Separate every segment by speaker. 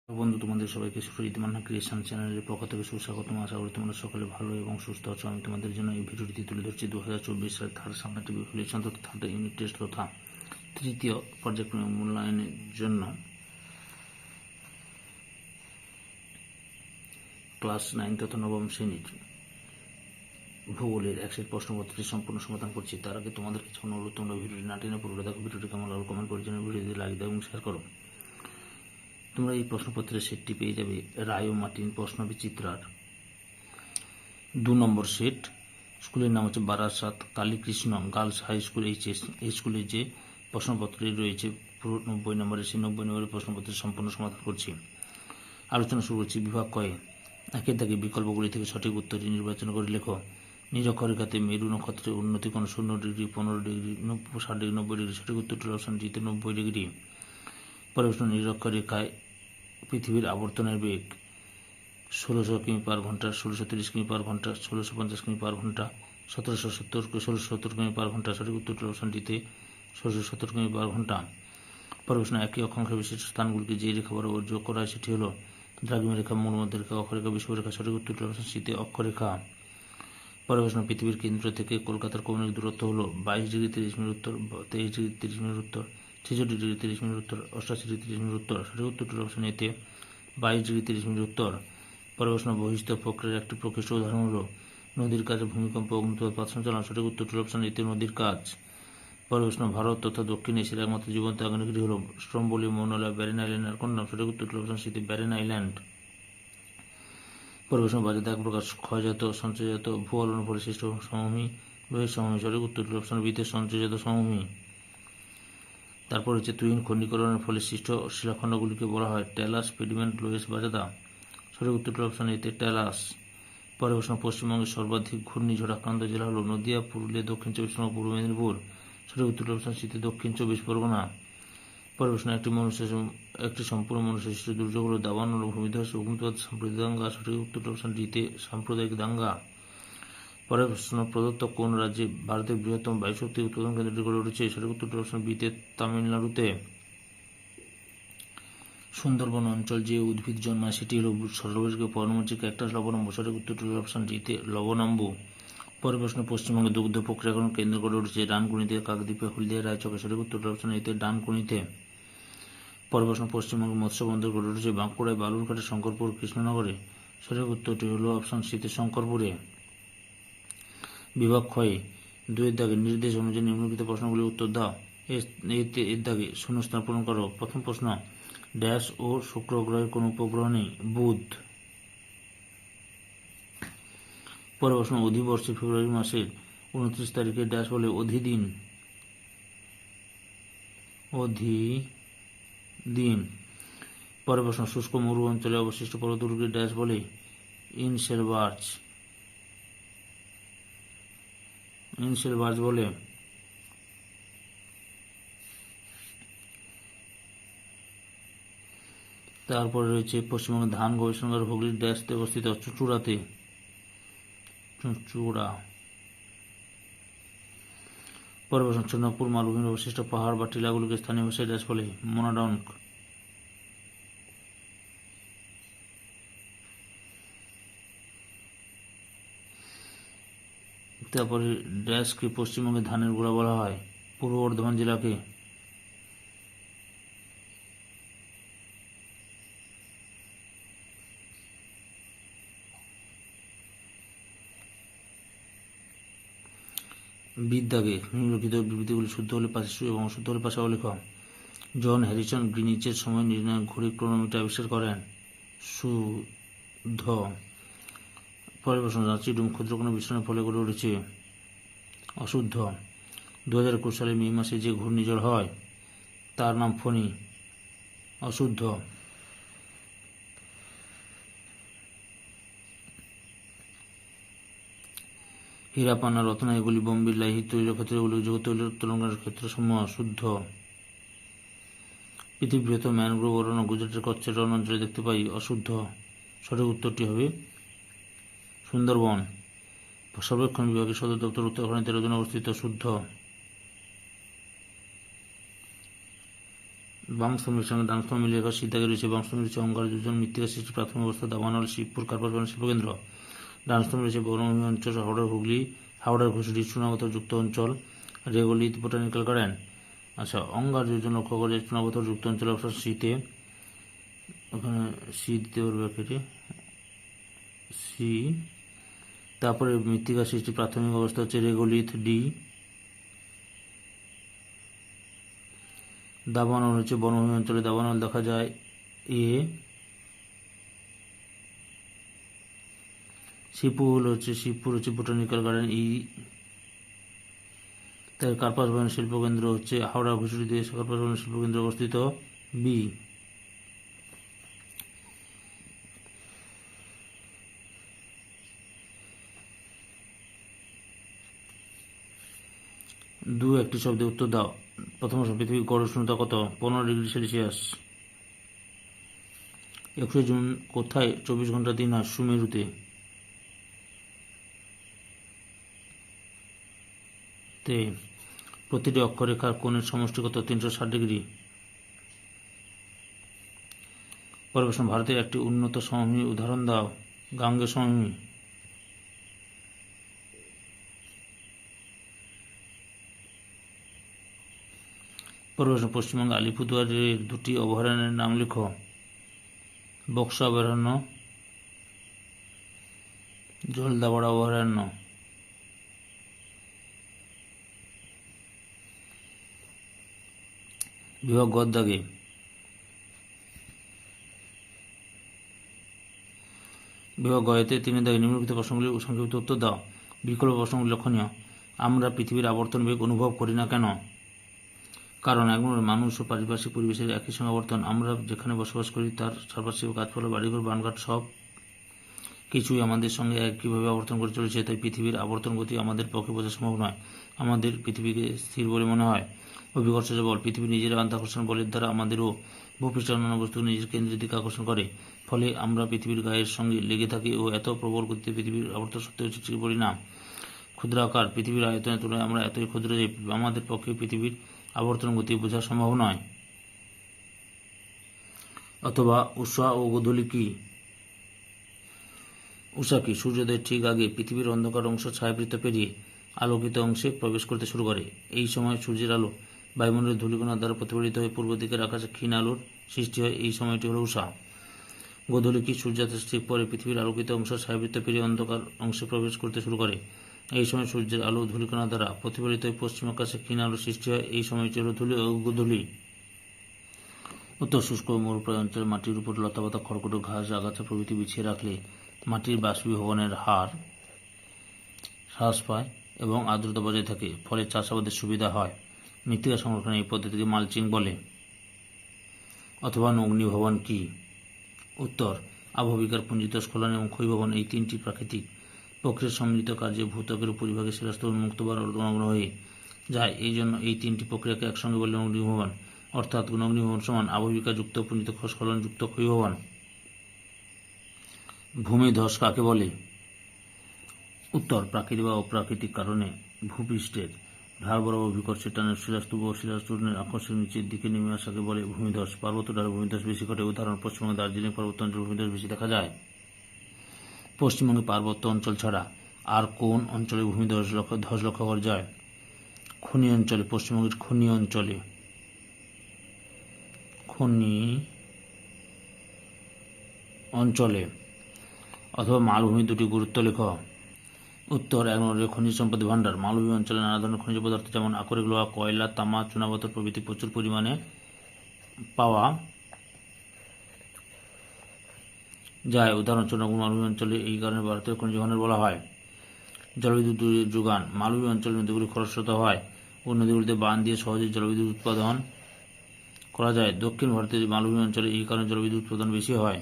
Speaker 1: বন্ধু, তোমাদের সবাইকে সুরজিৎ মান্না ক্রিয়েশন চ্যানেলের পক্ষ থেকে সুস্বাগতম। আশা করি তোমরা সকলে ভালো এবং সুস্থ আছো। আমি তোমাদের জন্য এই ভিডিওটি তুলে ধরছি 2024 সালের থার্ড সাবজেক্টিভ ইভ্যালুয়েশন তথা থার্ড ইউনিট টেস্ট তথা তৃতীয় পর্যায়ক্রমিক মূল্যায়নের জন্য ক্লাস 9 তথা নবম শ্রেণীর ভূগোলের একশের প্রশ্নপত্রটি সম্পূর্ণ সমাধান করছি। তার আগে তোমাদের কিছু অনুরোধ, তোমরা ভিডিওটি না টেনে পুরো দেখো। ভিডিওটি কেমন লাগলো কমেন্ট করে জানাও, ভিডিওটি লাইক দাও এবং শেয়ার করো। তোমরা এই প্রশ্নপত্রের সেটটি পেয়ে যাবে রায় ও মার্টিন প্রশ্নবিচিত্রার 2 নম্বর সেট। স্কুলের নাম হচ্ছে Barasat Kalikrishna girls high school HS. এই স্কুলে যে প্রশ্নপত্রটি রয়েছে পুরো 90 নম্বরের, সেই 90 নম্বরের প্রশ্নপত্রের সম্পূর্ণ সমাধান করছি। আলোচনা শুরু করছি বিভাগ কয়ে। একের দাগে বিকল্পগুলি থেকে সঠিক উত্তরটি নির্বাচন করে লেখো। নিরক্ষরেখাতে মেরু নক্ষত্রের উন্নতি কোণ 0 ডিগ্রি, 15 ডিগ্রি, 60 ডিগ্রি, 90 ডিগ্রি। সঠিক উত্তরটি অপশন ডিতে 90 ডিগ্রি। পরে প্রশ্ন, নিরক্ষরেখায় পৃথিবীর আবর্তনের বেগ 1600 কিমি পার ঘন্টা, 1630 কিমি পার ঘন্টা, 1650 কিমি পার ঘন্টা, 1670 কিমি পার ঘন্টা। সঠিক উত্তরটি অপশন ডিতে 1670 কিমি পার ঘন্টা। পরে প্রশ্ন, একই অক্ষাংশ বিশিষ্ট স্থানগুলিকে যে রেখা বরাবর যোগ করা হয় সেটি হলো দ্রাঘিমা রেখা, মূলমধ্য রেখা, অক্ষরেখা, বিষুবরেখা। সঠিক উত্তরটি অপশন সিতে অক্ষরেখা। পরে প্রশ্ন, পৃথিবীর কেন্দ্র থেকে কলকাতার কৌণিক দূরত্ব হলো 22 ডিগ্রি 30 মিনিট উত্তর, 23 ডিগ্রি 30 মিনিট উত্তর, 66 ডিগ্রি 30 মিনিট উত্তর, 88 ডিগ্রি 30 মিনিট উত্তর। সঠিক উত্তরটি অপশন এতে 22 ডিগ্রি 30 মিনিট উত্তর। পরে প্রশ্ন, বহিস্থ প্রক্রিয়ার একটি প্রকৃষ্ট উদাহরণ হলো নদীর কাজে ভূমিকম্প, অগ্নুৎপাত, সঞ্চালন। সঠিক উত্তরটি অপশন এতে নদীর কাজ। পরে প্রশ্ন, ভারত তথা দক্ষিণ এশিয়ার একমাত্র জীবন্ত আগ্নেয়গিরি হলো স্ট্রোম্বোলি, মৌনলা, ব্যারেন আইল্যান্ডের কোন নাম? সঠিক উত্তরটি অপশন সিতে ব্যারেন আইল্যান্ড। পরে প্রশ্ন, বাজাতে এক প্রকার ক্ষয়জাত সঞ্চয়জাত ভূ-আলোড়নের ফলে সৃষ্ট সমভূমি বহিঃসমভূমি। সঠিক উত্তরটি অপশন বিতে সঞ্চয়জাত সমভূমি। তারপর হচ্ছে তুহিন খণ্ডীকরণের ফলে সৃষ্ট শিলাখণ্ডগুলিকে বলা হয় ট্যালাস, পেডিমেন্ট, লোয়েস, বাজাদা। সঠিক উত্তরটি অপশন এতে ট্যালাস। পরে প্রশ্ন, পশ্চিমবঙ্গের সর্বাধিক ঘূর্ণিঝড় আক্রান্ত জেলা হলো নদিয়া, পুরুলিয়া, দক্ষিণ 24 পরগনা, পূর্ব মেদিনীপুর। সঠিক উত্তরটি অপশন সিতে দক্ষিণ 24 পরগনা। পরে প্রশ্ন, একটি সম্পূর্ণ মনুষ্যসৃষ্ট দুর্যোগ হলো দাবানল, ভূমিধস, অগ্নুৎপাত, সাম্প্রদায়িক দাঙ্গা। সঠিক উত্তরটি অপশন ডিতে সাম্প্রদায়িক দাঙ্গা। পরের প্রশ্ন, প্রদত্ত কোন রাজ্যে ভারতের বৃহত্তম বায়ুশক্তি উৎপাদন কেন্দ্রটি গড়ে উঠেছে? সঠিক উত্তরটি অপশন বিতে তামিলনাড়ুতে। সুন্দরবন অঞ্চল যে উদ্ভিদ জন্মায় সেটি হল সর্ববৃহৎ পর্ণমোচী ক্যাকটাস লবণাম্বু। সঠিক উত্তরটি অপশন ডিতে লবণাম্বু। পরের প্রশ্ন, পশ্চিমবঙ্গে দুগ্ধ প্রক্রিয়াকরণ কেন্দ্র গড়ে উঠেছে ডানকুনিতে, কাকদ্বীপে, হলদিয়া, রায়চকে। সঠিক উত্তরটি অপশন এতে ডানকুনিতে। পরের প্রশ্ন, পশ্চিমবঙ্গে মৎস্য বন্দর গড়ে উঠেছে বাঁকুড়ায়, বালুরঘাটে, শঙ্করপুর, কৃষ্ণনগরে। সঠিক উত্তরটি হল অপশন সিতে শঙ্করপুরে। বিভাগ ক্ষয়ে 2 এর দাগে নির্দেশ অনুযায়ী নিম্নলিখিত প্রশ্নগুলির উত্তর দাও। এর দাগে শূন্যস্থান পূরণ করো। প্রথম প্রশ্ন, ড্যাশ ও শুক্র গ্রহের কোনো উপগ্রহ নেই? বুধ। পরের প্রশ্ন, অধিবর্ষে ফেব্রুয়ারি মাসের 29 তারিখে ড্যাশ বলে? অধিদিন। অধিদিন। পরের প্রশ্ন, শুষ্ক মরু অঞ্চলে অবশিষ্ট পর্বতগুলিকে ড্যাশ বলে? ইনসেলবার্চ বলে। তারপরে রয়েছে পশ্চিমবঙ্গের ধান গবেষণাগার হুগলির ড্যাশতে অবস্থিত? চুঁচুড়াতে। চুঁচুড়া। পরের প্রশ্ন, চন্দ্রপুর মালভূমির অবশিষ্ট পাহাড় বা টিলাগুলিকে স্থানীয় ভাষায় ড্যাশ বলে? মোনাডঙ্ক। তারপরে ড্যাশকে পশ্চিমবঙ্গের ধানের গোড়া বলা হয়? পূর্ব বর্ধমান জেলাকে। বিদ্যাকে নিম্নলিখিত বিবৃতিগুলি শুদ্ধ হলে পাশে এবং অশুদ্ধ হলে পাশে উল্লেখ। জন হ্যারিসন গ্রিনিচের সময় নির্ণায়ক ঘড়ি ক্রোনোমিটার আবিষ্কার করেন? শুদ্ধ। পরের প্রশ্ন, রাঁচি ডুম ক্ষুদ্র কোনো বিস্ফোরণের ফলে গড়ে উঠেছে? অশুদ্ধ। 2021 সালের মে মাসে যে ঘূর্ণিঝড় হয় তার নাম ফণী? অশুদ্ধ। হীরাপান্না, রত্না এগুলি বোম্বির লাইহি তৈল ক্ষেত্রে উল্লেখযোগ্য তৈল উত্তোলনের ক্ষেত্রসমূহ? শুদ্ধ। পৃথিবীর বৃহত্তম ম্যানগ্রোভ অরণ্য গুজরাটের কচ্ছের রণ অঞ্চলে দেখতে পাই? অশুদ্ধ। সঠিক উত্তরটি হবে সুন্দরবন। সর্বেক্ষণ বিভাগের সদর দপ্তর উত্তরাখণ্ডে 13 জন অবস্থিত? শুদ্ধ। বাম স্তম্ভের সঙ্গে ডান স্তম্ভ মিলিয়ে সিদ্ধাকে রয়েছে। বাম স্তম্ভে রয়েছে অঙ্গার যোজন, মৃত্তিকা সৃষ্টি প্রাথমিক অবস্থা, দাবানল, শিবপুর, কার্পাস শিল্পকেন্দ্র। ডান স্তম্ভে রয়েছে বনভূমি অঞ্চল, হাওড়ার হুগলি, হাওড়ার ঘুষুরি, চুনাপাথর যুক্ত অঞ্চল, রেগলিত বোটানিক্যাল গার্ডেন। আচ্ছা, অঙ্গার যোজন লক্ষ্য করে চুনাপাথর যুক্ত অঞ্চল অবশ্য শীতে, ওখানে সি দিতে পারবে কেটে সি। তারপরে মৃত্তিকা সৃষ্টি প্রাথমিক অবস্থা হচ্ছে রেগলিত ডি। দাবানল হচ্ছে বনভূমি অঞ্চলে দাবানল দেখা যায় এ। শিবপুর হচ্ছে বোটানিক্যাল গার্ডেন ই। তার কার্পাস বন শিল্পকেন্দ্র হচ্ছে হাওড়া ঘুষুরিতে কার্পাস বন শিল্পকেন্দ্র অবস্থিত বি। দু একটি শব্দে উত্তর দাও। প্রথম প্রশ্ন, পৃথিবীর গড় উষ্ণতা কত? 15°C। 21 জুন কোথায় 24 ঘন্টা দিন হয়? সুমেরুতে। প্রতিটি অক্ষরেখার কোণের সমষ্টি কত? 360°। পরের প্রশ্ন, ভারতের একটি উন্নত সমভূমি উদাহরণ দাও। গাঙ্গেয় সমভূমি। পরের প্রশ্ন, পশ্চিমবঙ্গে আলিপুরদুয়ারের দুটি অভয়ারণ্যের নাম লেখো। বক্সা অভয়ারণ্য, জলদাপাড়া অভয়ারণ্য। বিভাগ গ দাগে। বিভাগ গয়েতে 3 দাগে নিম্নলিখিত প্রশ্নগুলির সংক্ষিপ্ত উত্তর দাও। বিকল্প প্রশ্নগুলি লক্ষণীয়। আমরা পৃথিবীর আবর্তন বেগ অনুভব করি না কেন? কারণ একবার মানুষ ও পারিপার্শ্বিক পরিবেশের একই সঙ্গে আবর্তন। আমরা যেখানে বসবাস করি তার চারপাশে গাছপালা, বাড়িঘর, বানঘাট সব কিছুই আমাদের সঙ্গে একইভাবে আবর্তন করে চলেছে। তাই পৃথিবীর আবর্তন গতি আমাদের পক্ষে বোঝা সম্ভব নয়। আমাদের পৃথিবীকে স্থির বলে মনে হয়। অভিকর্ষজ বল, পৃথিবী নিজের মাধ্যাকর্ষণ বলের দ্বারা আমাদেরও ভূপৃষ্ঠের অন্যান্য বস্তু নিজের কেন্দ্রের দিকে আকর্ষণ করে। ফলে আমরা পৃথিবীর গায়ের সঙ্গে লেগে থাকি ও এত প্রবল গতিতে পৃথিবীর আবর্তন সত্ত্বেও চিটচিটে পড়ি না। ক্ষুদ্রাকার, পৃথিবীর আয়তনের তুলনায় আমরা এতই ক্ষুদ্র যে আমাদের পক্ষে পৃথিবীর আবর্তন গতি বোঝা সম্ভব নয়। অথবা উষা ও গোধূলি কি? উষা কি? সূর্যোদয়ের ঠিক আগে পৃথিবীর অন্ধকার অংশ ছায়াবৃত্ত পেরিয়ে আলোকিত অংশে প্রবেশ করতে শুরু করে। এই সময় সূর্যের আলো বায়ুমণ্ডলের ধূলিকণার দ্বারা প্রতিফলিত হয়ে পূর্ব দিকের আকাশে ক্ষীণ আলোর সৃষ্টি হয়। এই সময়টি হল উষা। গোধূলি কি? সূর্যাস্তের ঠিক পরে পৃথিবীর আলোকিত অংশ ছায়াবৃত্ত পেরিয়ে অন্ধকার অংশে প্রবেশ করতে শুরু করে। এই সময় সূর্যের আলো ধূলিকণার দ্বারা প্রতিফলিত হয়ে পশ্চিম আকাশে ক্ষীণ আলোর সৃষ্টি হয়। এই সময়টি হল গোধূলি। উত্তর, শুষ্ক মরুপ্রায় অঞ্চলে মাটির উপর লতাপাতা, খড়কুটো, ঘাস, আগাছা প্রভৃতি বিছিয়ে রাখলে মাটির বাষ্পীভবনের হার হ্রাস পায় এবং আর্দ্রতা বজায় থাকে। ফলে চাষাবাদের সুবিধা হয়। মৃত্তিকা সংরক্ষণের এই পদ্ধতিকে মালচিং বলে। অথবা অগ্নিভবন কি? উত্তর, আবহবিকার, পুঞ্জিত স্খলন এবং ক্ষয়ীভবন এই 3টি প্রাকৃতিক প্রক্রিয়ার সম্মিলিত কার্যে ভূত্বকের উপরিভাগে শিলাস্তর উন্মুক্ত বা নগ্ন হয়ে যায়। এই জন্য এই 3টি প্রক্রিয়াকে একসঙ্গে বলে অগ্নিভবন। অর্থাৎ অগ্নিভবন সমান আবহবিকা যুক্ত পুঞ্জিত স্খলন যুক্ত ক্ষয়ীভবন। ভূমিধস কাকে বলে? উত্তর, প্রাকৃতিক বা অপ্রাকৃতিক কারণে ভূপৃষ্ঠের ঢাল বরাবর বিকর্ষের টানে শিলাস্তূপ ও শিলাচূর্ণের আকর্ষণ নিচের দিকে নেমে আসাকে বলে ভূমিধস। পার্বত্য ঢালে ভূমিধস বেশি ঘটে। উদাহরণ, পশ্চিমবঙ্গে দার্জিলিং পার্বত্য অঞ্চলে ভূমিধস বেশি দেখা যায়। পশ্চিমবঙ্গে পার্বত্য অঞ্চল ছাড়া আর কোন অঞ্চলে ভূমিধস লক্ষ্য করা যায়? খনি অঞ্চলে। পশ্চিমবঙ্গের খনি অঞ্চলে। খনি অঞ্চলে। অথবা মালভূমি দুটি গুরুত্ব লেখ। উত্তর, 1 নম্বরে খনিজ সম্পদের ভাণ্ডার। মালভূমি অঞ্চলে নানা ধরনের খনিজ পদার্থ যেমন আকরিক লোহা, কয়লা, তামা, চুনাপাথর প্রভৃতি প্রচুর পরিমাণে পাওয়া যায়। উদাহরণ, চন্দ্রপুর মালভূমি অঞ্চলে এই কারণে ভারতীয় খনিজ ভাণ্ডার বলা হয়। জলবিদ্যুৎ যোগান। মালভূমি অঞ্চলে নদীগুলি খরস্রোতা হয় ও নদীগুলিতে বাঁধ দিয়ে সহজে জলবিদ্যুৎ উৎপাদন করা যায়। দক্ষিণ ভারতের মালভূমি অঞ্চলে এই কারণে জলবিদ্যুৎ উৎপাদন বেশি হয়।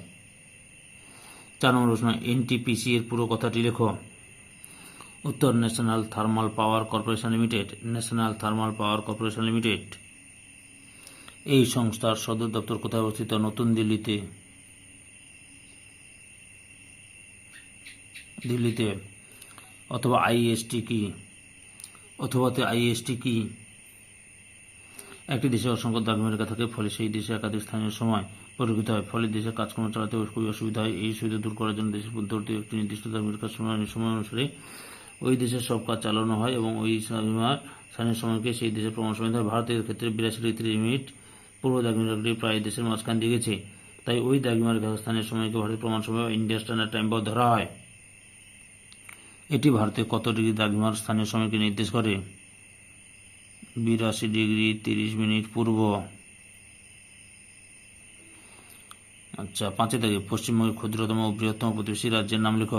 Speaker 1: 4 নম্বর প্রশ্ন, এনটিপিসি এর পুরো কথাটি লেখো। উত্তর, national thermal power corporation limited. National thermal power corporation limited. এই সংস্থার সদর দপ্তর কোথায় অবস্থিত? নতুন দিল্লিতে। দিল্লিতে। অথবা আইএসটি কি? অথবাতে আইএসটি কি? একটি দেশে অসংখ্য দাগি রেখা থাকে, ফলে সেই দেশে একাধিক স্থানীয় সময় পরিবর্তিত হয়, ফলে দেশের কাজকর্ম চালাতে খুবই অসুবিধা হয়। এই সুবিধা দূর করার জন্য দেশের মধ্যবর্তী একটি নির্দিষ্ট দাগি রেখার সময় অনুসারে ওই দেশের সব কাজ চালানো হয় এবং ওই স্থানীয় সময়কে সেই দেশের প্রমাণ সময় হয়। ভারতের ক্ষেত্রে 82°30 পূর্ব দাগিমা রেখাটি প্রায় দেশের মাঝখান দিয়ে গেছে, তাই ওই দাগিমা রেখা স্থানীয় সময়কে ভারতের প্রমাণ সময় ইন্ডিয়া স্ট্যান্ডার্ড টাইম ধরা হয়। এটি ভারতে কত ডিগ্রি দ্রাঘিমার স্থানীয় সময়কে নির্দেশ করে? 82°30 পূর্ব। আচ্ছা, 5 দাগে পশ্চিমবঙ্গের ক্ষুদ্রতম ও বৃহত্তম প্রতিবেশী রাজ্যের নাম লেখো।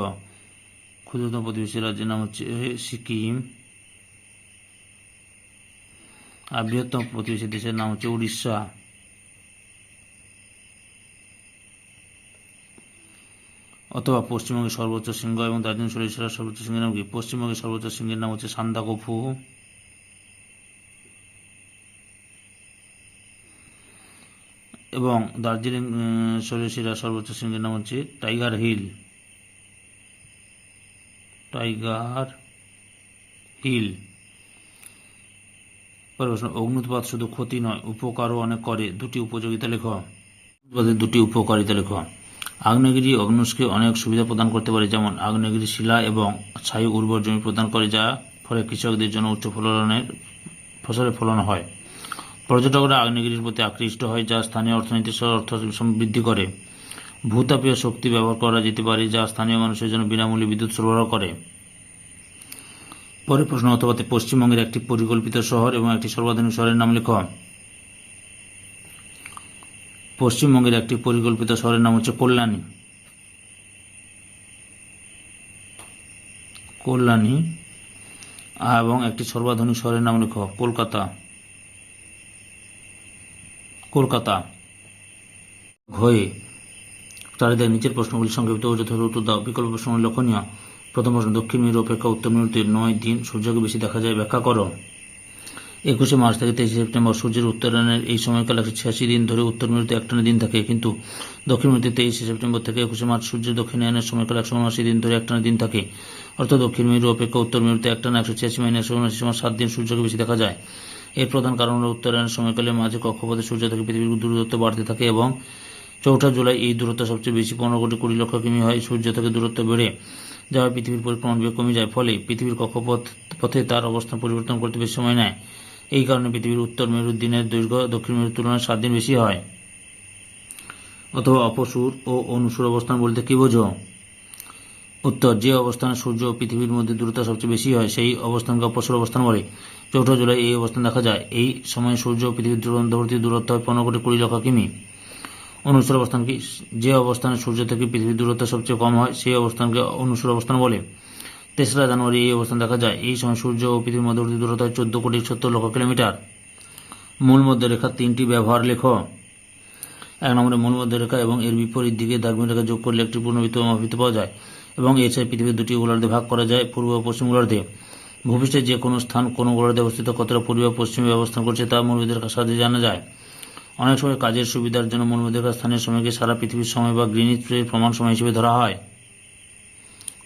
Speaker 1: ক্ষুদ্রতম প্রতিবেশী রাজ্যের নাম হচ্ছে সিকিম, আর বৃহত্তম প্রতিবেশী দেশের নাম হচ্ছে উড়িষ্যা। অথবা পশ্চিমবঙ্গের সর্বোচ্চ শৃঙ্গ এবং দার্জিলিং সরিষার সর্বোচ্চ শৃঙ্গের নাম কি? পশ্চিমবঙ্গের সর্বোচ্চ শৃঙ্গের নাম হচ্ছে সান্দাকফু, এবং দার্জিলিং সরিষার সর্বোচ্চ শৃঙ্গের নাম হচ্ছে টাইগার হিল। অগ্নুৎপাত শুধু ক্ষতি নয়, উপকারও অনেক করে। দুটি উপযোগিতা লেখ। দুটি উপকারিতা লেখ। আগ্নেয়গিরি অগ্নুষ্কে অনেক সুবিধা প্রদান করতে পারে, যেমন আগ্নেয়গিরি শিলা এবং ছাই উর্বর জমি প্রদান করে, যা ফলে কৃষকদের জন্য উচ্চ ফসলের ফলন হয়। পর্যটকরা আগ্নেয়গিরির প্রতি আকৃষ্ট হয়, যা স্থানীয় অর্থনীতির অর্থ বৃদ্ধি করে। ভূতাপীয় শক্তি ব্যবহার করা যেতে পারে, যা স্থানীয় মানুষের জন্য বিনামূল্যে বিদ্যুৎ সরবরাহ করে। পরের প্রশ্ন, অথবা পশ্চিমবঙ্গের একটি পরিকল্পিত শহর এবং একটি সর্বাধুনিক শহরের নাম লেখ। পশ্চিমবঙ্গের একটি পরিকল্পিত শহরের নাম হচ্ছে কল্যাণী, এবং একটি সর্বাধুনিক শহরের নাম লেখ। কলকাতা। ঘয়ে চারিদিকে নিচের প্রশ্নগুলি সংক্ষিপ্ত ও যথাযথ উত্তর দাও। বিকল্প প্রশ্ন লক্ষণীয়। প্রথম প্রশ্ন, দক্ষিণ মেরু অপেক্ষা উত্তর মেরুতে 9 দিন সূর্যকে বেশি দেখা যায়, ব্যাখ্যা করো। 21 মার্চ থেকে 23 সেপ্টেম্বর সূর্যের উত্তরায়ণের এই সময়কাল 186 দিন ধরে উত্তর মেরুতে একটানা দিন থাকে, কিন্তু দক্ষিণ মেরুতে 23 সেপ্টেম্বর থেকে 21 মার্চ সূর্যের দক্ষিণায়নের সময়কাল 179 দিন ধরে একটানা দিন থাকে। অর্থাৎ দক্ষিণ মেরু অপেক্ষা উত্তর মেরুতে একটানা 186 7 দিন সূর্যকে বেশি দেখা যায়। এর প্রধান কারণ হল উত্তরায়ণের সময়কালের মাঝে কক্ষপথে সূর্য থেকে পৃথিবীর দূরত্ব বাড়তে থাকে এবং 4 জুলাই এই দূরত্ব সবচেয়ে বেশি 15,20,00,000 কিমি হয়। সূর্য থেকে দূরত্ব বেড়ে যাওয়ায় পৃথিবীর পরিক্রমণ বেগ কমে যায়, ফলে পৃথিবীর কক্ষপথে তার অবস্থান পরিবর্তন করতে বেশি সময় নেয়। এই কারণে পৃথিবীর উত্তর মেরুর দিনের দৈর্ঘ্য দক্ষিণ মেরুর তুলনায় 7 দিন বেশি হয়। অথবা অপসূর ও অনুসূর অবস্থান বলতে কি বোঝো? উত্তর, যে অবস্থানে সূর্য ও পৃথিবীর মধ্যে দূরত্ব সবচেয়ে বেশি হয় সেই অবস্থানকে অপসূর অবস্থান বলে। 4 জুলাই এই অবস্থান দেখা যায়। এই সময় সূর্য ও পৃথিবীর মধ্যবর্তী দূরত্ব হয় 15,20,00,000 কিমি। অনুসূর অবস্থান কি? যে অবস্থানে সূর্য থেকে পৃথিবীর দূরত্ব সবচেয়ে কম হয় সেই অবস্থানকে অনুসূর অবস্থান বলে। 3রা জানুয়ারি এই অবস্থান দেখা যায়। এই সময় সূর্য ও পৃথিবীর মধ্যবর্তী দূরত্ব হয় 14,70,00,000 কিলোমিটার। মূল মধ্যরেখার 3টি ব্যবহার লেখ। 1 নম্বরে মূল মধ্যরেখা এবং এর বিপরীত দিকে দাগমী রেখা যোগ করলে একটি পূর্ণবৃত্ত মাপবৃত্ত পাওয়া যায়, এবং এছাড়া পৃথিবীর 2টি গোলার্ধে ভাগ করা যায়, পূর্ব ও পশ্চিম গোলার্ধে। ভূপৃষ্ঠের যে কোনো স্থান কোনো গোলার্ধে অবস্থিত কতটা পূর্বে ও পশ্চিমে অবস্থান করছে তা মূল মধ্যরেখার সাহায্যে জানা যায়। অনেক সময় কাজের সুবিধার জন্য মূল মধ্যরেখার স্থানীয় সময়কে সারা পৃথিবীর সময় বা গ্রিনিচ প্রমাণ সময় হিসেবে ধরা হয়।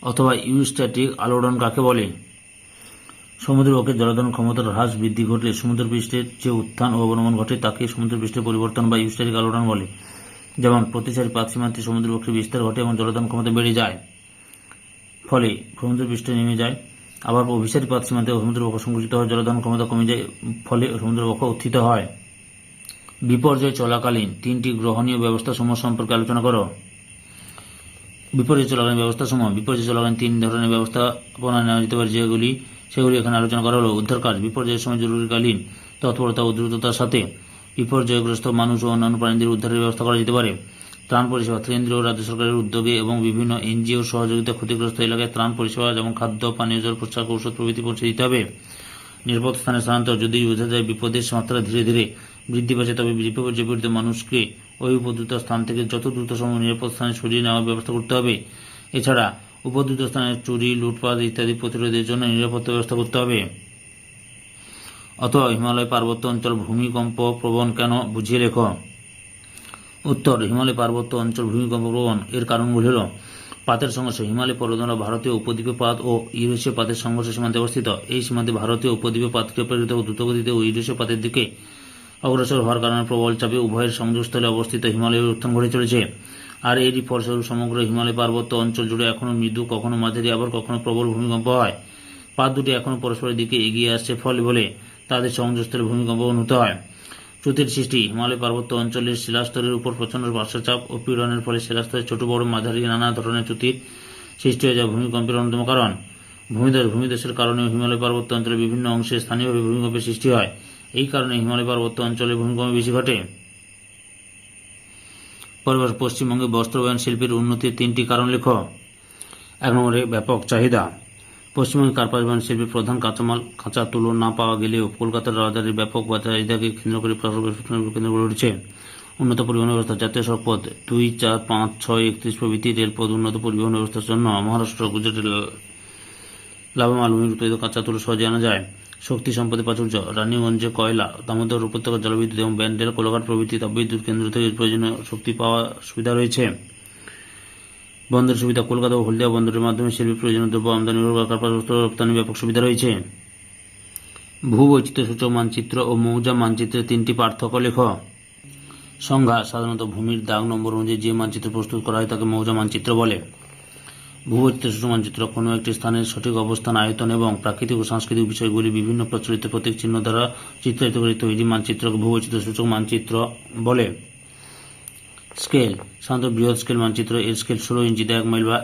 Speaker 1: অথবা ইউস্ট্যাটিক আলোড়ন কাকে বলে? সমুদ্রবক্ষের জলধারণ ক্ষমতার হ্রাস বৃদ্ধি ঘটলে সমুদ্রপৃষ্ঠের যে উত্থান ও অবনমন ঘটে তাকে সমুদ্রপৃষ্ঠের পরিবর্তন বা ইউস্ট্যাটিক আলোড়ন বলে। যেমন প্রতিসারী পাতসীমান্তে সমুদ্রবক্ষের বিস্তার ঘটে এবং জলধারণ ক্ষমতা বেড়ে যায়, ফলে সমুদ্রপৃষ্ঠে নেমে যায়। আবার অভিসারী পাতসীমান্তে সমুদ্রবক্ষ সংকুচিত হয়, জলধারণ ক্ষমতা কমে যায়, ফলে সমুদ্রবক্ষ উত্থিত হয়। বিপর্যয় চলাকালীন 3টি গ্রহণীয় ব্যবস্থাসমূহ সম্পর্কে আলোচনা করো। বিপর্যয় চলাকালীন ব্যবস্থাসমূহ। বিপর্যয় চলাকালীন 3 ধরনের ব্যবস্থাপনা নেওয়া যেতে পারে, সেগুলি এখানে আলোচনা করা হলো। উদ্ধার কাজ। বিপর্যয়ের সময় জরুরিকালীন তৎপরতা ও দ্রুততার সাথে বিপর্যয়গ্রস্ত মানুষ ও অন্যান্য প্রাণীদের উদ্ধারের ব্যবস্থা করা যেতে পারে। ত্রাণ পরিষেবা। কেন্দ্র ও রাজ্য সরকারের উদ্যোগে এবং বিভিন্ন এনজিওর সহযোগিতা ক্ষতিগ্রস্ত এলাকায় ত্রাণ পরিষেবা, যেমন খাদ্য, পানীয় জল, পোশাক, ঔষধ প্রভৃতি পৌঁছে দিতে হবে। নিরাপদ স্থানে স্থানান্তর। যদি বোঝা যায় বিপদের মাত্রা ধীরে ধীরে বৃদ্ধি পাচ্ছে, তবে বিপর্যয়পীড়িত মানুষকে ওই উপদ্রুত স্থান থেকে যত দ্রুত সম্ভব নিরাপদ স্থানে সরিয়ে নেওয়ার ব্যবস্থা করতে হবে। এছাড়া উপদ্রুত স্থানে চুরি, লুটপাট ইত্যাদি প্রতিরোধের জন্য নিরাপত্তা ব্যবস্থা করতে হবে। অথবা হিমালয় পার্বত্য অঞ্চল ভূমিকম্প প্রবণ কেন, বুঝিয়ে লেখ। উত্তর, হিমালয় পার্বত্য অঞ্চল ভূমিকম্প প্রবণ এর কারণগুলি হল: পাতের সংঘর্ষ। হিমালয় পর্বতমালা ভারতীয় উপদ্বীপীয় পাত ও ইউরেশীয় পাতের সংঘর্ষ সীমান্তে অবস্থিত। এই সীমান্তে ভারতীয় উপদ্বীপীয় পাতকে প্রেরিত দ্রুতগতিতে ও ইউরেশীয় পাতের দিকে অগ্রসর হওয়ার কারণে প্রবল চাপে উভয়ের সংযোগস্থলে অবস্থিত হিমালয়ের উত্থান ঘটে চলেছে, আর এরই ফলস্বরূপ সমগ্র হিমালয় পার্বত্য অঞ্চল জুড়ে এখনও মৃদু, কখনো মাঝারি, আবার কখনো প্রবল ভূমিকম্প হয়। পাত দুটি এখনও পরস্পরের দিকে এগিয়ে আসছে ফলে বলে তাদের সংযোগস্থলে ভূমিকম্প অনুভূত হয়। চ্যুতির সৃষ্টি। হিমালয় পার্বত্য অঞ্চলের শিলাস্তরের উপর প্রচণ্ড পার্শ্বচাপ ও পীড়নের ফলে শিলাস্তরে ছোট বড় মাঝারি নানা ধরনের চ্যুতির সৃষ্টি হয়ে যায় ভূমিকম্পের অন্যতম কারণ। ভূমিধসের কারণেও হিমালয় পার্বত্য অঞ্চলের বিভিন্ন অংশে স্থানীয়ভাবে ভূমিকম্পের সৃষ্টি হয়। এই কারণে হিমালয় পার্বত্য অঞ্চলে ভূমিকম্প বেশি ঘটে। পরিবেশ। পশ্চিমবঙ্গে বস্ত্রবয়ন শিল্পের উন্নতির 3টি কারণ লেখ। 1 নম্বরে ব্যাপক চাহিদা। পশ্চিমবঙ্গে কার্পাস বয়ন শিল্পের প্রধান কাঁচামাল কাঁচা তুলো না পাওয়া গেলেও কলকাতার বাজারের ব্যাপক চাহিদাকে কেন্দ্র করে কেন্দ্র গড়ে উঠেছে। উন্নত পরিবহন ব্যবস্থা। জাতীয় সড়ক পথ 2, 4, 5, 6, 31 প্রভৃতি রেলপথ উন্নত পরিবহন ব্যবস্থার জন্য মহারাষ্ট্র, গুজরাটের লাভা মালভূমির উৎপাদিত কাঁচা তুলো সহজে আনা যায়। শক্তি সম্পদে প্রাচুর্য। রানীগঞ্জে কয়লা, দামোদর উপত্যকার জলবিদ্যুৎ এবং ব্যান্ডেল, কোলাঘাট প্রভৃতি তাপবিদ্যুৎ কেন্দ্র থেকে প্রয়োজনীয় শক্তি পাওয়ার সুবিধা রয়েছে। বন্দরের সুবিধা। কলকাতা ও হলদিয়া বন্দরের মাধ্যমে শিল্পের প্রয়োজনীয় দ্রব্য আমদানি ও কার্পাস বস্ত্র রপ্তানি ব্যাপক সুবিধা রয়েছে। ভূবৈচিত্র্য সূচক মানচিত্র ও মৌজা মানচিত্রের 3টি পার্থক্য লেখ। সংজ্ঞা। সাধারণত ভূমির দাগ নম্বর অনুযায়ী যে মানচিত্র প্রস্তুত করা হয় তাকে মৌজা মানচিত্র বলে। ভূবৈচিত্র্য সূচক মানচিত্র কোনো একটি স্থানের সঠিক অবস্থান, আয়তন এবং প্রাকৃতিক ও সাংস্কৃতিক বিষয়গুলি বিভিন্ন প্রচলিত প্রতীক চিহ্ন দ্বারা চিত্রায়িত করে তৈরি মানচিত্রকে ভূবৈচিত্র্য সূচক মানচিত্র বলে। স্কেল। সাধারণত বৃহৎ স্কেল মানচিত্র এর স্কেল 16 ইঞ্চিতে 1 মাইল বা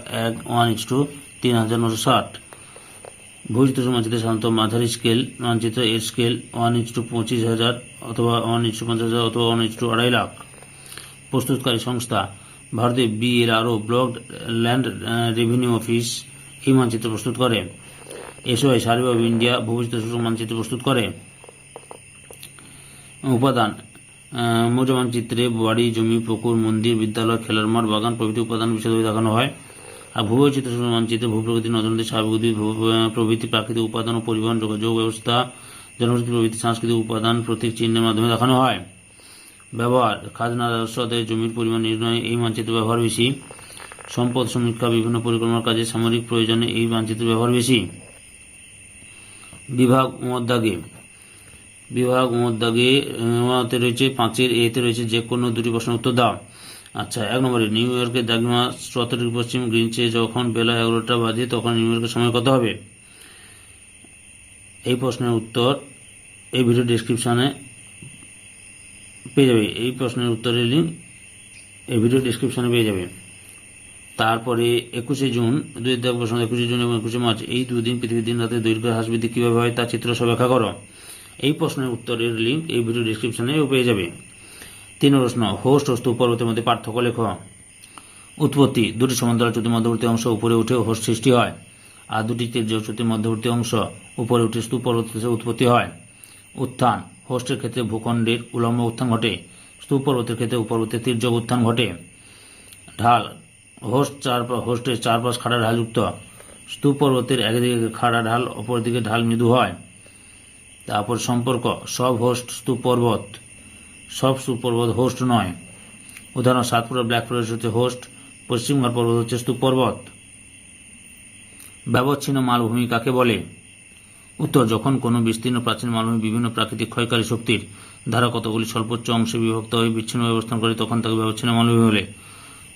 Speaker 1: 1:3960। ভূবৈচিত্র্য মানচিত্রে সাধারণত মাঝারি স্কেল মানচিত্র এর স্কেল 1:25,000 অথবা 1:50,000 অথবা 1:2.5 লাখ। প্রস্তুতকারী সংস্থা। ভারতের BLRO block land revenue office এই মানচিত্র প্রস্তুত করে। SOI সার্ভে অব ইন্ডিয়া ভূবৈচিত্র্য সূচক মানচিত্র প্রস্তুত করে। উপাদান। মৌজা মানচিত্রে বাড়ি, জমি, পুকুর, মন্দির, বিদ্যালয়, খেলার মাঠ, বাগান প্রভৃতি উপাদান বিশদভাবে দেখানো হয়। আর ভূবৈচিত্র্য সূচক মানচিত্রে ভূপ্রকৃতি, নদনদী, স্বাভাবিক উদ্ভিদ প্রভৃতি প্রাকৃতিক উপাদান ও পরিবহন, যোগাযোগ ব্যবস্থা, জনবসতি প্রভৃতি সাংস্কৃতিক উপাদান প্রতীক চিহ্নের মাধ্যমে দেখানো হয়। ব্যবহার। খাজনা রাজস্ব আদায়ে জমির পরিমাণ নির্ণয়ে এই মানচিত্রের ব্যবহার বেশি। সম্পদ সমীক্ষা, বিভিন্ন পরিকল্পনার কাজে সামরিক প্রয়োজনে এই মানচিত্রের ব্যবহার বেশি। বিভাগ মধ্যদাগে। বিভাগ মধ্যদাগে রয়েছে 5-এর এতে রয়েছে যে কোনো 2টি প্রশ্নের উত্তর দাও। আচ্ছা, 1 নম্বরে নিউ ইয়র্কের দ্রাঘিমা 17 পশ্চিম গ্রিনচে যখন বেলা 11টা বাজে তখন নিউ ইয়র্কের সময় কত হবে? এই প্রশ্নের উত্তর এই ভিডিও ডেসক্রিপশনে পেয়ে যাবে। এই প্রশ্নের উত্তরের লিঙ্ক এই ভিডিও ডেসক্রিপশনে পেয়ে যাবে। তারপরে 21শে জুন 21শে জুন এবং 21শে মার্চ এই 2 দিন পৃথিবীর দিন রাতের দৈর্ঘ্য হ্রাস বৃদ্ধি কীভাবে হয় তা চিত্র সহ ব্যাখ্যা করো। এই প্রশ্নের উত্তরের লিঙ্ক এই ভিডিও ডেসক্রিপশনেও পেয়ে যাবে। 3 প্রশ্ন। হোস্ট ও স্তূপ পর্বতের মধ্যে পার্থক্য লেখ। উৎপত্তি। 2টি সমান্তরাল চ্যুতির মধ্যবর্তী অংশ উপরে উঠে হোস্ট সৃষ্টি হয়, আর 2টি তীর্যক চ্যুতির মধ্যবর্তী অংশ উপরে উঠে স্তূপ পর্বত থেকে উৎপত্তি হয়। উত্থান। হোস্টের ক্ষেত্রে ভূখণ্ডের উলম্ব উত্থান ঘটে, স্তূপ পর্বতের ক্ষেত্রে উপর্বতের তীর্যক উত্থান ঘটে। ঢাল। হোস্টের চারপাশ খাড়া ঢালযুক্ত, স্তূপ পর্বতের একদিকে খাড়া ঢাল, অপরদিকে ঢাল মৃদু হয়। তারপর সম্পর্ক। সব হোস্ট স্তূপ পর্বত, সব স্তূপ পর্বত হোস্ট নয়। উদাহরণ: সাতপুরা ব্ল্যাক ফরেস্ট হচ্ছে হোস্ট, পশ্চিমঘাট পর্বত হচ্ছে স্তূপ পর্বত। ব্যবচ্ছিন্ন মালভূমি কাকে বলে? উত্তর: যখন কোনো বিস্তীর্ণ প্রাচীন মালভূমি বিভিন্ন প্রাকৃতিক ক্ষয়কারী শক্তির দ্বারা কতগুলি স্বল্পোচ্চ অংশে বিভক্ত হয়ে বিচ্ছিন্ন অবস্থান করে তখন তাকে ব্যবচ্ছিন্ন মালভূমি বলে।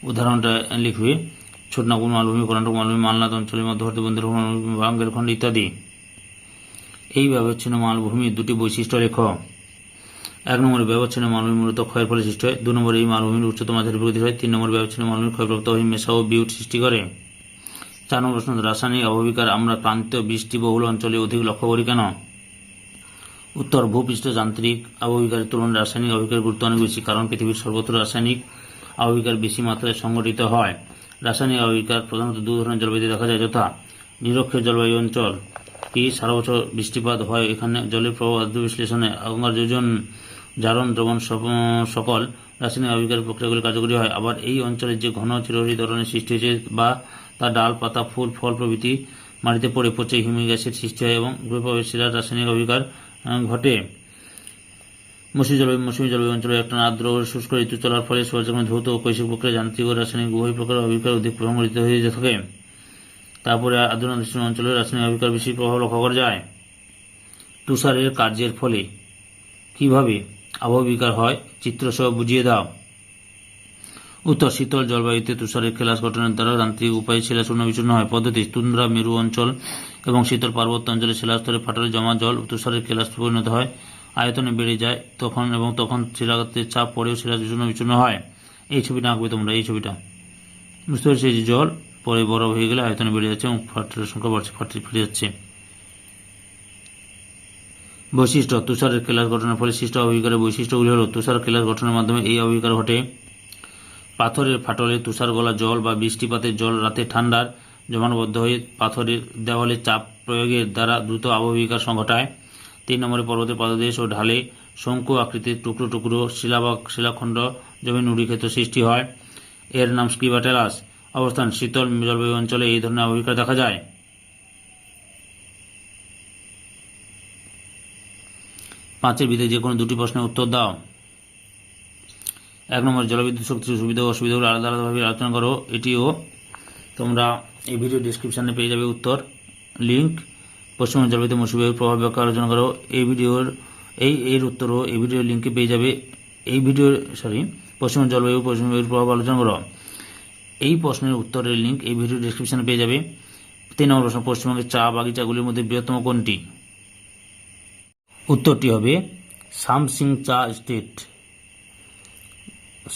Speaker 1: উদাহরণটা লিখবে: ছোটনাগপুর মালভূমি, কর্ণাটক মালভূমি, মালনাদ অঞ্চলের মধ্যবর্তী বন্দর মালভূমি, বাঙ্গেরখণ্ড ইত্যাদি। এই ব্যবচ্ছিন্ন মালভূমির 2টি বৈশিষ্ট্য লেখ। 1 নম্বরে ব্যবচ্ছিন্ন মালভূমি মূলত ক্ষয়ের ফলে সৃষ্টি হয়। 2 নম্বরে এই মালভূমির উচ্চতা মাঝারি প্রকৃতির হয়। 3 নম্বরে ব্যবচ্ছিন্ন মালভূমি ক্ষয়প্রাপ্ত হয়ে মেসা ও বিউট সৃষ্টি করে। 4 নম্বর প্রশ্ন। রাসায়নিক অববাহিকার আমরা ক্রান্তীয় বৃষ্টিবহুল অঞ্চলে অধিক লক্ষ্য করি কেন? উত্তর: ভূপৃষ্ঠ যান্ত্রিক অববাহিকার তুলনায় রাসায়নিক অববাহিকার গুরুত্ব অনেক বেশি, কারণ পৃথিবীর সর্বত্র রাসায়নিক অববাহিকার বেশি মাত্রায় সংঘটিত হয়। রাসায়নিক অববাহিকার প্রধানত 2 ধরনের জলবায়ুতে দেখা যায়, যথা: নিরক্ষীয় জলবায়ু অঞ্চল, কি সারা বছর বৃষ্টিপাত হয়, এখানে জলের প্রবাহ আর্দ্র বিশ্লেষণে আগার যোজন জারণ দ্রবণ সকল রাসায়নিক অববাহিকার প্রক্রিয়াগুলি কার্যকরী হয়। আবার এই অঞ্চলে যে ঘন চিরহরিৎ ধরনের সৃষ্টি হয়েছে বা তার ডাল, পাতা, ফুল, ফল প্রভৃতি মাটিতে পড়ে পচে হিউমিক অ্যাসিড সৃষ্টি হয় এবং ভূপ্রবাহের শিলার রাসায়নিক অববাহিকার ঘটে। মৌসুমী জলবায়ু অঞ্চলে একটা আর্দ্র ও শুষ্ক ঋতু চলার ফলে সূর্যগ্রহণ ধৌত ও কৈশিক প্রক্রিয়া, যান্ত্রিক ও রাসায়নিক উভয় প্রকার অববাহিকার অধিক সংঘটিত হয়ে থাকে। তারপরে আর্দ্র অঞ্চলে রাসায়নিক অববাহিকার বেশি প্রভাব লক্ষ্য করা যায়। তুষারের কার্যের ফলে কিভাবে আবহবিকার হয়? চিত্রসহ বুঝিয়ে দাও। উত্তর, শীতল জলবায়ুতে তুষারের খেলাস গঠনের দ্বারা যান্ত্রিক উপায়ে শিলা চূর্ণ বিচূর্ণ হয়। পদ্ধতি, তুন্দ্রা, মেরু অঞ্চল এবং শীতল পার্বত্য অঞ্চলে শিলাস্তরে ফাটলে জমা জল তুষারের খেলাস পরিণত হয়, আয়তনে বেড়ে যায় তখন শিলাতে চাপ পড়েও শিলা চূর্ণ বিচূর্ণ হয়। এই ছবিটা আঁকবে তোমরা, এই ছবিটা বুঝতে পারছি। এই যে জল পরে বরফ হয়ে গেলে আয়তনে বেড়ে যাচ্ছে এবং ফাটলের সংখ্যা বাড়ছে, ফেটে যাচ্ছে। বৈশিষ্ট্য, তুষারের খেলাস গঠনের ফলে সৃষ্ট আবহবিকারের বৈশিষ্ট্যগুলি হল, তুষার খেলাস গঠনের মাধ্যমে এই আবহবিকার ঘটে। পাথরের ফাটলে তুষার গলা জল বা বৃষ্টিপাতের জল রাতে ঠান্ডার জমাটবদ্ধ হয়ে পাথরের দেওয়ালে চাপ প্রয়োগের দ্বারা দ্রুত আবহবিকার ঘটায়। 3 নম্বরে, পর্বতের পাদদেশ ও ঢালে শঙ্কু আকৃতির টুকরো টুকরো শিলাখণ্ড জমে নুড়িক্ষেত্র সৃষ্টি হয়। এর নাম স্ক্রিবাটেলাস। অবস্থান, শীতল জলবায়ু অঞ্চলে এই ধরনের আবহবিকার দেখা যায়। 5-এর ভিতরে যে কোনো দুটি প্রশ্নের উত্তর দাও। 1 নম্বর, জলবিদ্যুৎ শক্তির সুবিধা ও অসুবিধাগুলো আলাদা আলাদাভাবে আলোচনা করো। এটিও তোমরা এই ভিডিও ডিসক্রিপশানে পেয়ে যাবে উত্তর লিঙ্ক। পশ্চিমবঙ্গ জলবায়ুতে মৌসুমী প্রভাব ব্যাখ্যা আলোচনা করো। এর উত্তরও এই ভিডিওর লিঙ্কে পেয়ে যাবে। পশ্চিমবঙ্গ জলবায়ু প্রভাব আলোচনা করো। এই প্রশ্নের উত্তরের লিঙ্ক এই ভিডিও ডিসক্রিপশানে পেয়ে যাবে। 3 নম্বর প্রশ্ন, পশ্চিমবঙ্গের চা বাগিচাগুলির মধ্যে বৃহত্তম কোনটি? উত্তরটি হবে সামসিং চা এস্টেট।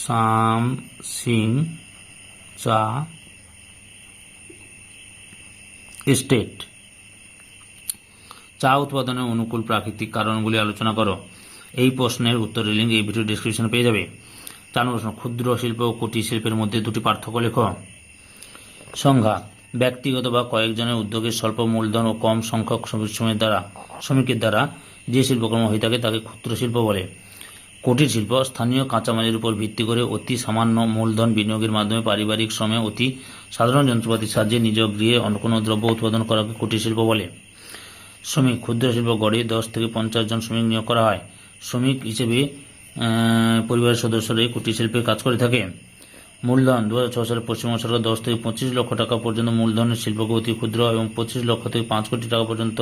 Speaker 1: সামসিং চা এস্টেট। চা উৎপাদনের অনুকূল প্রাকৃতিক কারণগুলি আলোচনা করো। এই প্রশ্নের উত্তরের লিঙ্ক এই ভিডিও ডেসক্রিপশনে পেয়ে যাবে। 4 নম্বর প্রশ্ন, ক্ষুদ্র শিল্প ও কুটির শিল্পের মধ্যে দুটি পার্থক্য লেখো। সংজ্ঞা, ব্যক্তিগত বা কয়েকজনের উদ্যোগে স্বল্প মূলধন ও কম সংখ্যক শ্রমিকের দ্বারা যে শিল্পকর্ম হয়ে থাকে তাকে ক্ষুদ্র শিল্প বলে। কুটির শিল্প স্থানীয় কাঁচামালের উপর ভিত্তি করে অতি সামান্য মূলধন বিনিয়োগের মাধ্যমে পারিবারিক শ্রমে অতি সাধারণ যন্ত্রপাতির সাহায্যে নিজ গৃহে অন্য কোনো দ্রব্য উৎপাদন করাকে কুটির শিল্প বলে। শ্রমিক, ক্ষুদ্র শিল্প গড়ে 10 থেকে 50 জন শ্রমিক নিয়োগ করা হয়। শ্রমিক হিসেবে পরিবারের সদস্যরা এই কুটির শিল্পে কাজ করে থাকে। মূলধন, 2006 সালে পশ্চিমবঙ্গ সরকার 10 থেকে 25 লক্ষ টাকা পর্যন্ত মূলধনের শিল্পকে অতি ক্ষুদ্র এবং 25 লক্ষ থেকে 5 কোটি টাকা পর্যন্ত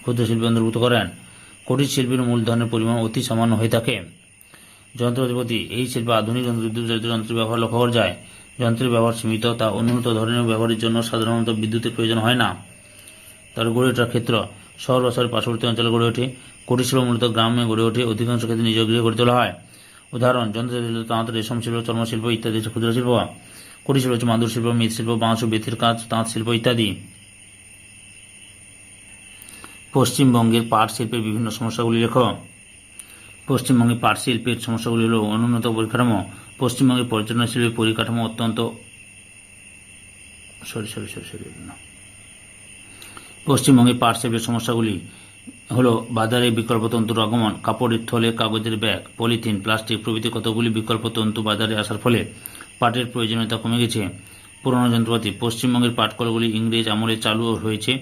Speaker 1: ক্ষুদ্র শিল্পে অন্তর্ভুক্ত করেন। কুটির শিল্পের মূলধনের পরিমাণ অতি সামান্য হয়ে থাকে। যন্ত্রপাতি, এই শিল্পে আধুনিক বিদ্যুৎ চালিত যন্ত্রের ব্যবহার লক্ষ্য করা যায়। যন্ত্রের ব্যবহার সীমিত, তা উন্নত ধরনের ব্যবহারের জন্য সাধারণত বিদ্যুতের প্রয়োজন হয় না। তার গড়ে ওঠার ক্ষেত্র, শহর বা শহরের পার্শ্ববর্তী অঞ্চলে গড়ে ওঠে। কুটির শিল্প মূলত গ্রামে গড়ে ওঠে, অধিকাংশ ক্ষেত্রে নিজ গৃহে গড়ে তোলা হয়। উদাহরণ, যন্ত্রচালিত তাঁত, রেশম শিল্প, চর্মশিল্প ইত্যাদি ক্ষুদ্র শিল্প। কুটির শিল্প হচ্ছে মাদুর শিল্প, মৃৎশিল্প, বাঁশ ও বেতের কাজ, তাঁত শিল্প ইত্যাদি। পশ্চিমবঙ্গের পাট শিল্পের বিভিন্ন সমস্যাগুলি লেখো। পশ্চিমবঙ্গে পাট শিল্পের সমস্যাগুলি হল অনুন্নত পরিকাঠামো। পশ্চিমবঙ্গের পর্যটন শিল্পের পরিকাঠামো অত্যন্ত পশ্চিমবঙ্গের পাট শিল্পের সমস্যাগুলি হল বাজারে বিকল্প তন্তুর আগমন, কাপড়ের থলে, কাগজের ব্যাগ, পলিথিন, প্লাস্টিক প্রভৃতি কতগুলি বিকল্প তন্তু বাজারে আসার ফলে পাটের প্রয়োজনীয়তা কমে গেছে। পুরনো যন্ত্রপাতি, পশ্চিমবঙ্গের পাটকলগুলি ইংরেজ আমলে চালু হয়েছে।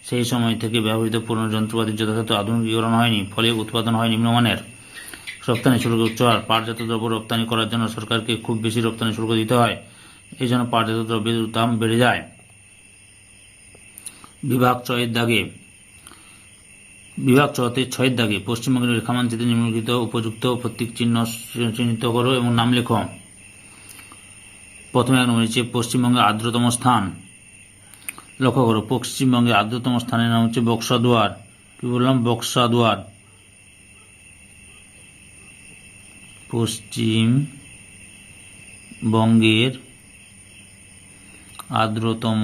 Speaker 1: সেই সময় থেকে ব্যবহৃত পুরনো যন্ত্রপাতির যথাযথ আধুনিকীকরণ হয়নি, ফলে উৎপাদন হয় নিম্নমানের। রপ্তানি শুল্ক উচ্চ হার, পাটজাত দ্রব্য রপ্তানি করার জন্য সরকারকে খুব বেশি রপ্তানি শুল্ক দিতে হয়। এই জন্য পাটজাত দ্রব্যের দাম বেড়ে যায়। বিভাগ 6-এর দাগে পশ্চিমবঙ্গের রেখামানচিত্রে নিম্নলিখিত উপযুক্ত প্রতীক চিহ্ন চিহ্নিত করো এবং নাম লেখো। প্রথমে 1 নম্বর হচ্ছে পশ্চিমবঙ্গের আর্দ্রতম স্থান। লক্ষ্য করো, পশ্চিমবঙ্গের আর্দ্রতম স্থানের নাম হচ্ছে বক্সাদুয়ার। কি বললাম? বক্সাদুয়ার। পশ্চিমবঙ্গের আর্দ্রতম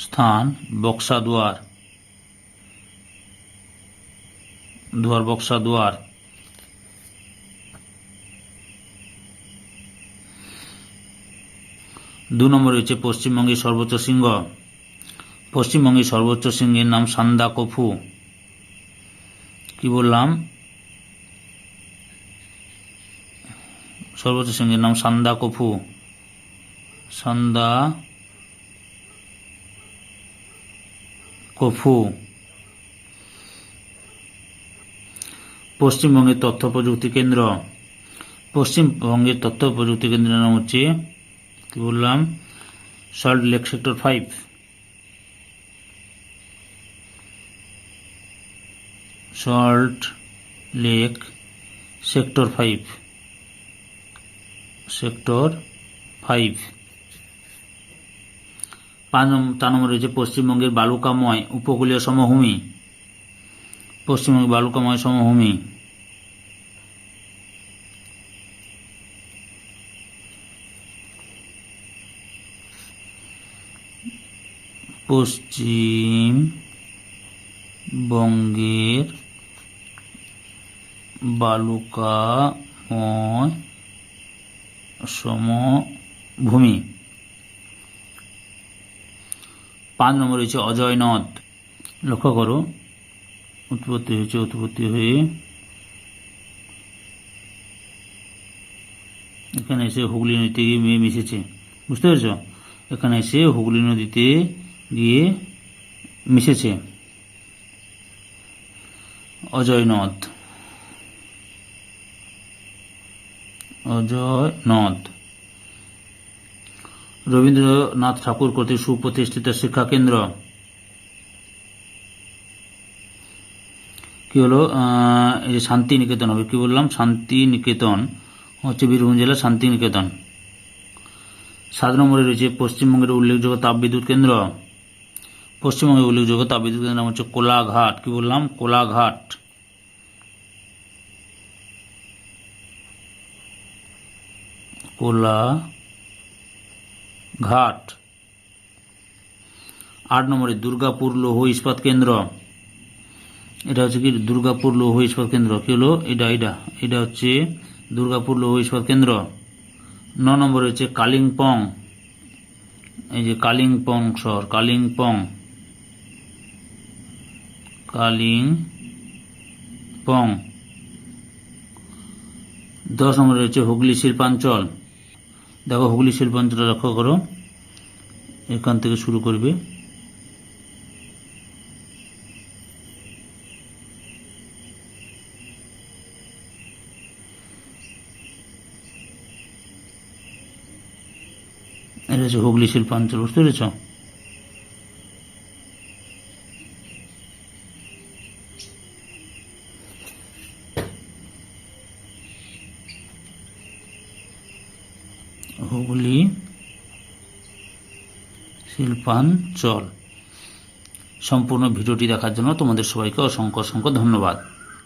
Speaker 1: স্থান বক্সাদুয়ার। বক্সাদুয়ার। 2 নম্বর হচ্ছে পশ্চিমবঙ্গের সর্বোচ্চ শৃঙ্গ। পশ্চিমবঙ্গের সর্বোচ্চ শৃঙ্গের নাম সান্দাকফু। কি বললাম? সর্বোচ্চ শৃঙ্গের নাম সান্দাকফু। পশ্চিমবঙ্গের তথ্য প্রযুক্তি কেন্দ্র। পশ্চিমবঙ্গের তথ্য প্রযুক্তি কেন্দ্রের নাম হচ্ছে, কি বললাম? Salt lake sector 5। Salt lake sector 5। Sector 5। 4 নম্বর রয়েছে পশ্চিমবঙ্গের বালুকাময় উপকূলীয় সমভূমি। পশ্চিমবঙ্গের বালুকাময় সমভূমি। পশ্চিমবঙ্গের বালুকাময় সমভূমি। 5 নম্বর রয়েছে অজয় নদ। লক্ষ্য করো, উৎপত্তি হয়ে এখানে এসে হুগলি নদীতে গিয়ে মিশেছে। বুঝতে পেরেছ? এখানে এসে হুগলি নদীতে গিয়ে মিশেছে অজয় নদ। অজয় নদ রবীন্দ্রনাথ ঠাকুর কর্তৃক সুপ্রতিষ্ঠিত শিক্ষা কেন্দ্র। কি হলো? এই যে শান্তিনিকেতন হবে। কি বললাম? শান্তিনিকেতন হচ্ছে বীরভূম জেলার শান্তিনিকেতন। 7 নম্বরে রয়েছে পশ্চিমবঙ্গের উল্লেখযোগ্য তাপবিদ্যুৎ কেন্দ্র। পশ্চিমবঙ্গের উল্লেখযোগ্য তাপবিদ্যুৎ কেন্দ্র নাম হচ্ছে কোলাঘাট। কি বললাম? কোলাঘাট। কোলাঘাট। 8 নম্বরে দুর্গাপুর লৌহ ইস্পাত কেন্দ্র। এটা হচ্ছে কি? দুর্গাপুর লৌহ ইস্পাত কেন্দ্র। কি হলো? এটা হচ্ছে দুর্গাপুর লৌহ ইস্পাত কেন্দ্র। 9 নম্বরে হচ্ছে কালিম্পং। এই যে কালিম্পং শহর, কালিম্পং। 10 নম্বরে রয়েছে হুগলি শিল্পাঞ্চল। দেখো হুগলি শিল্পাঞ্চলটা লক্ষ্য করো, এখান থেকে শুরু করবে। এটা হচ্ছে হুগলি শিল্পাঞ্চল। বুঝতে পেরেছ? হুগলি শিল্পাঞ্চল। সম্পূর্ণ ভিডিওটি দেখার জন্য তোমাদের সবাইকে অসংখ্য ধন্যবাদ।